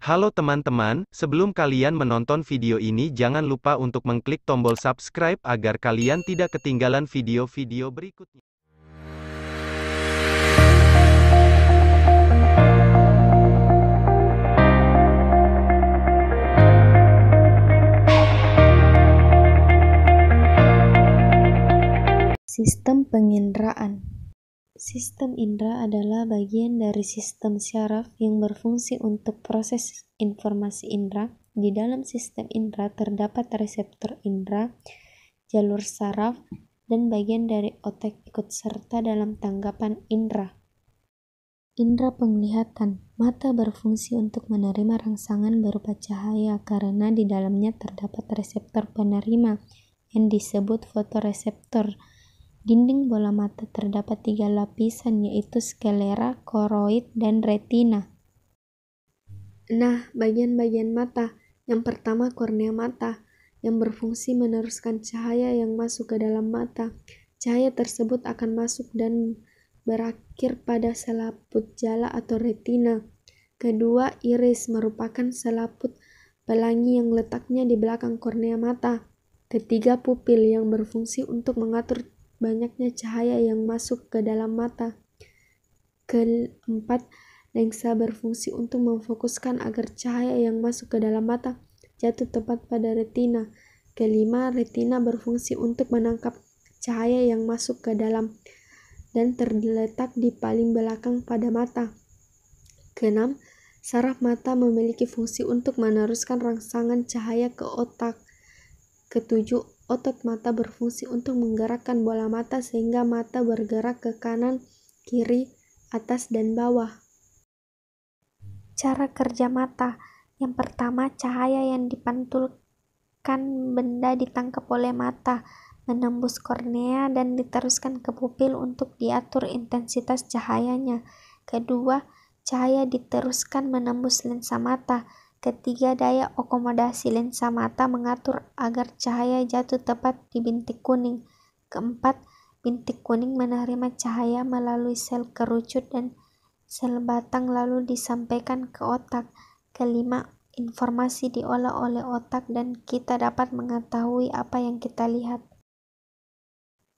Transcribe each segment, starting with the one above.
Halo teman-teman, sebelum kalian menonton video ini jangan lupa untuk mengklik tombol subscribe agar kalian tidak ketinggalan video-video berikutnya. Sistem penginderaan. Sistem indera adalah bagian dari sistem syaraf yang berfungsi untuk proses informasi indera. Di dalam sistem indera terdapat reseptor indera, jalur saraf, dan bagian dari otak ikut serta dalam tanggapan indera. Indera penglihatan. Mata berfungsi untuk menerima rangsangan berupa cahaya karena di dalamnya terdapat reseptor penerima yang disebut fotoreseptor. Dinding bola mata terdapat 3 lapisan, yaitu sklera, koroid, dan retina. Nah, bagian-bagian mata. Yang pertama, kornea mata, yang berfungsi meneruskan cahaya yang masuk ke dalam mata. Cahaya tersebut akan masuk dan berakhir pada selaput jala atau retina. Kedua, iris merupakan selaput pelangi yang letaknya di belakang kornea mata. Ketiga, pupil yang berfungsi untuk mengatur banyaknya cahaya yang masuk ke dalam mata. Keempat, lensa berfungsi untuk memfokuskan agar cahaya yang masuk ke dalam mata jatuh tepat pada retina. Kelima, retina berfungsi untuk menangkap cahaya yang masuk ke dalam dan terletak di paling belakang pada mata. Keenam, saraf mata memiliki fungsi untuk meneruskan rangsangan cahaya ke otak. Ketujuh, otot mata berfungsi untuk menggerakkan bola mata sehingga mata bergerak ke kanan, kiri, atas, dan bawah. Cara kerja mata. Yang pertama, cahaya yang dipantulkan benda ditangkap oleh mata, menembus kornea dan diteruskan ke pupil untuk diatur intensitas cahayanya. Kedua, cahaya diteruskan menembus lensa mata. Ketiga, daya akomodasi lensa mata mengatur agar cahaya jatuh tepat di bintik kuning. Keempat, bintik kuning menerima cahaya melalui sel kerucut dan sel batang lalu disampaikan ke otak. Kelima, informasi diolah oleh otak dan kita dapat mengetahui apa yang kita lihat.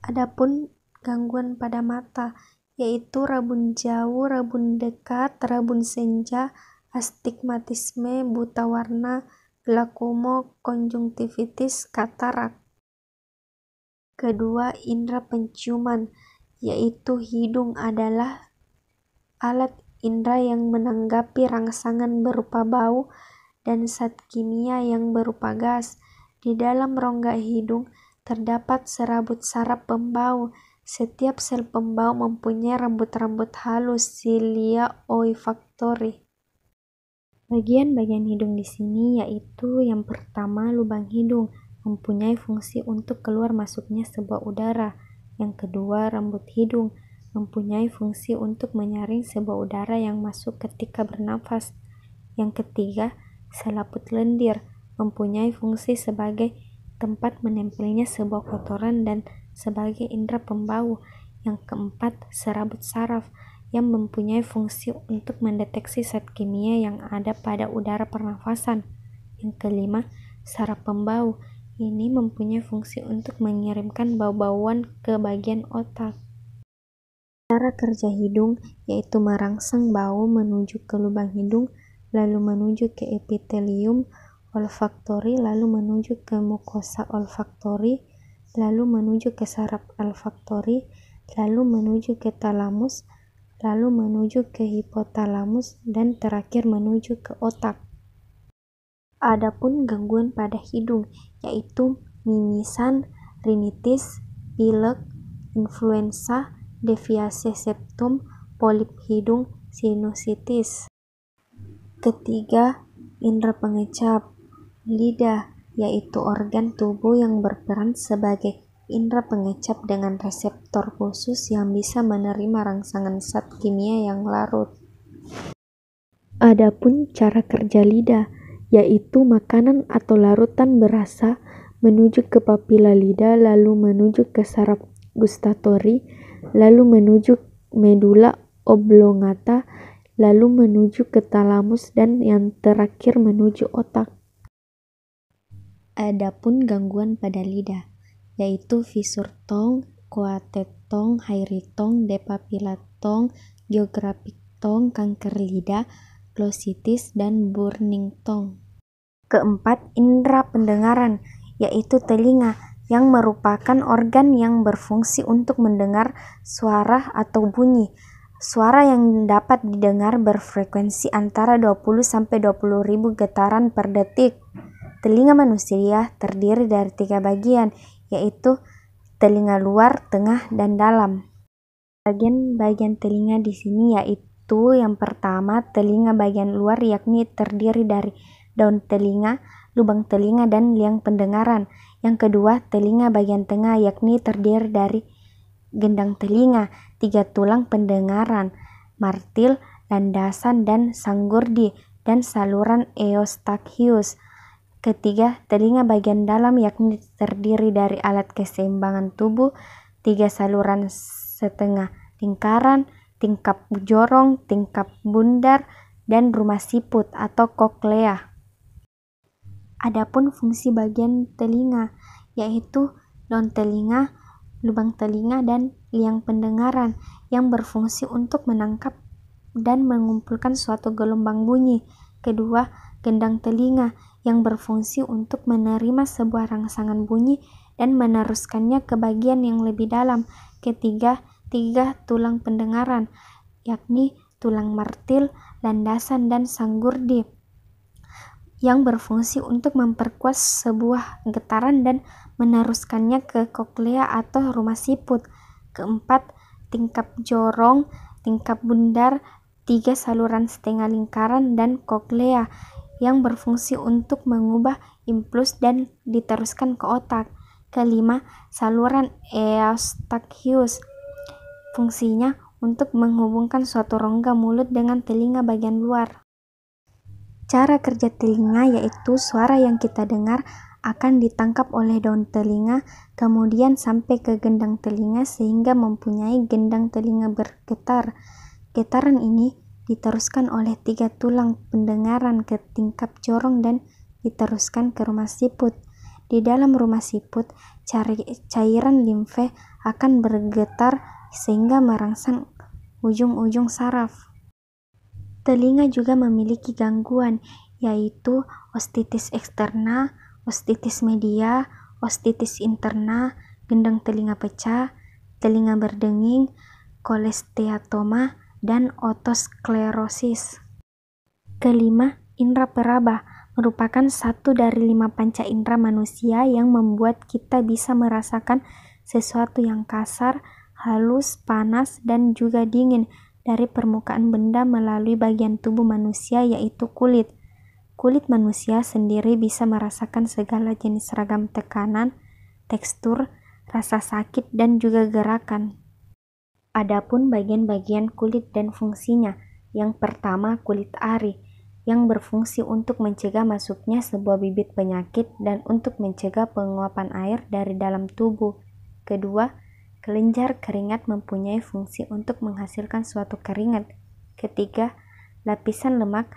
Adapun gangguan pada mata, yaitu rabun jauh, rabun dekat, rabun senja, astigmatisme, buta warna, glaukomo, konjungtivitis, katarak. Kedua, indera penciuman, yaitu hidung adalah alat indera yang menanggapi rangsangan berupa bau dan zat kimia yang berupa gas. Di dalam rongga hidung terdapat serabut saraf pembau. Setiap sel pembau mempunyai rambut-rambut halus, cilia olfactory. Bagian-bagian hidung di sini yaitu yang pertama, lubang hidung mempunyai fungsi untuk keluar masuknya sebuah udara. Yang kedua, rambut hidung mempunyai fungsi untuk menyaring sebuah udara yang masuk ketika bernafas. Yang ketiga, selaput lendir mempunyai fungsi sebagai tempat menempelnya sebuah kotoran dan sebagai indera pembau. Yang keempat, serabut saraf yang mempunyai fungsi untuk mendeteksi zat kimia yang ada pada udara pernafasan. Yang kelima, saraf pembau. Ini mempunyai fungsi untuk mengirimkan bau-bauan ke bagian otak. Cara kerja hidung yaitu merangsang bau menuju ke lubang hidung, lalu menuju ke epitelium olfaktori, lalu menuju ke mukosa olfaktori, lalu menuju ke saraf olfaktori, lalu menuju ke talamus, lalu menuju ke hipotalamus, dan terakhir menuju ke otak. Adapun gangguan pada hidung yaitu mimisan, rinitis, pilek, influenza, deviasi septum, polip hidung, sinusitis. Ketiga, indera pengecap. Lidah yaitu organ tubuh yang berperan sebagai indera pengecap dengan reseptor khusus yang bisa menerima rangsangan zat kimia yang larut. Adapun cara kerja lidah, yaitu makanan atau larutan berasa menuju ke papila lidah, lalu menuju ke saraf gustatori, lalu menuju medula oblongata, lalu menuju ke talamus, dan yang terakhir menuju otak. Adapun gangguan pada lidah, yaitu fisur tong, coated tong, hairy tong, depapilla tong, geographic tong, kanker lidah, glossitis, dan burning tong. Keempat, indera pendengaran, yaitu telinga, yang merupakan organ yang berfungsi untuk mendengar suara atau bunyi. Suara yang dapat didengar berfrekuensi antara 20-20.000 getaran per detik. Telinga manusia terdiri dari 3 bagian, yaitu telinga luar, tengah, dan dalam. Bagian-bagian telinga di sini yaitu yang pertama, telinga bagian luar, yakni terdiri dari daun telinga, lubang telinga, dan liang pendengaran. Yang kedua, telinga bagian tengah, yakni terdiri dari gendang telinga, 3 tulang pendengaran, martil, landasan, dan sanggurdi, dan saluran Eustachius. Ketiga, telinga bagian dalam, yakni terdiri dari alat keseimbangan tubuh, 3 saluran setengah lingkaran, tingkap jorong, tingkap bundar, dan rumah siput atau koklea. Adapun fungsi bagian telinga, yaitu daun telinga, lubang telinga, dan liang pendengaran, yang berfungsi untuk menangkap dan mengumpulkan suatu gelombang bunyi. Kedua, gendang telinga, yang berfungsi untuk menerima sebuah rangsangan bunyi dan meneruskannya ke bagian yang lebih dalam. Ketiga, 3 tulang pendengaran, yakni tulang martil, landasan, dan sanggurdi, yang berfungsi untuk memperkuat sebuah getaran dan meneruskannya ke koklea atau rumah siput. Keempat, tingkap jorong, tingkap bundar, 3 saluran setengah lingkaran, dan koklea, yang berfungsi untuk mengubah impuls dan diteruskan ke otak. Kelima, saluran Eustachius, fungsinya untuk menghubungkan suatu rongga mulut dengan telinga bagian luar. Cara kerja telinga yaitu suara yang kita dengar akan ditangkap oleh daun telinga, kemudian sampai ke gendang telinga sehingga mempunyai gendang telinga bergetar. Getaran ini diteruskan oleh 3 tulang pendengaran ke tingkap jorong dan diteruskan ke rumah siput. Di dalam rumah siput, cairan limfe akan bergetar sehingga merangsang ujung-ujung saraf. Telinga juga memiliki gangguan, yaitu ostitis eksterna, ostitis media, ostitis interna, gendang telinga pecah, telinga berdenging, kolesteatoma, dan otosklerosis. Kelima, indera peraba merupakan satu dari 5 panca indera manusia yang membuat kita bisa merasakan sesuatu yang kasar, halus, panas, dan juga dingin dari permukaan benda melalui bagian tubuh manusia, yaitu kulit. Kulit manusia sendiri bisa merasakan segala jenis ragam tekanan, tekstur, rasa sakit, dan juga gerakan. Adapun bagian-bagian kulit dan fungsinya, yang pertama kulit ari, yang berfungsi untuk mencegah masuknya sebuah bibit penyakit dan untuk mencegah penguapan air dari dalam tubuh. Kedua, kelenjar keringat mempunyai fungsi untuk menghasilkan suatu keringat. Ketiga, lapisan lemak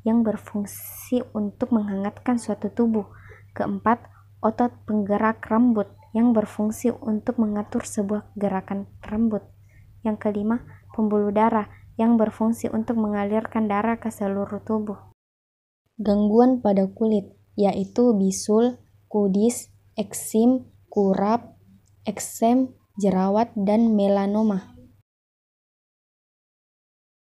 yang berfungsi untuk menghangatkan suatu tubuh. Keempat, otot penggerak rambut yang berfungsi untuk mengatur sebuah gerakan rambut. Yang kelima, pembuluh darah yang berfungsi untuk mengalirkan darah ke seluruh tubuh. Gangguan pada kulit, yaitu bisul, kudis, eksim, kurap, eksem, jerawat, dan melanoma.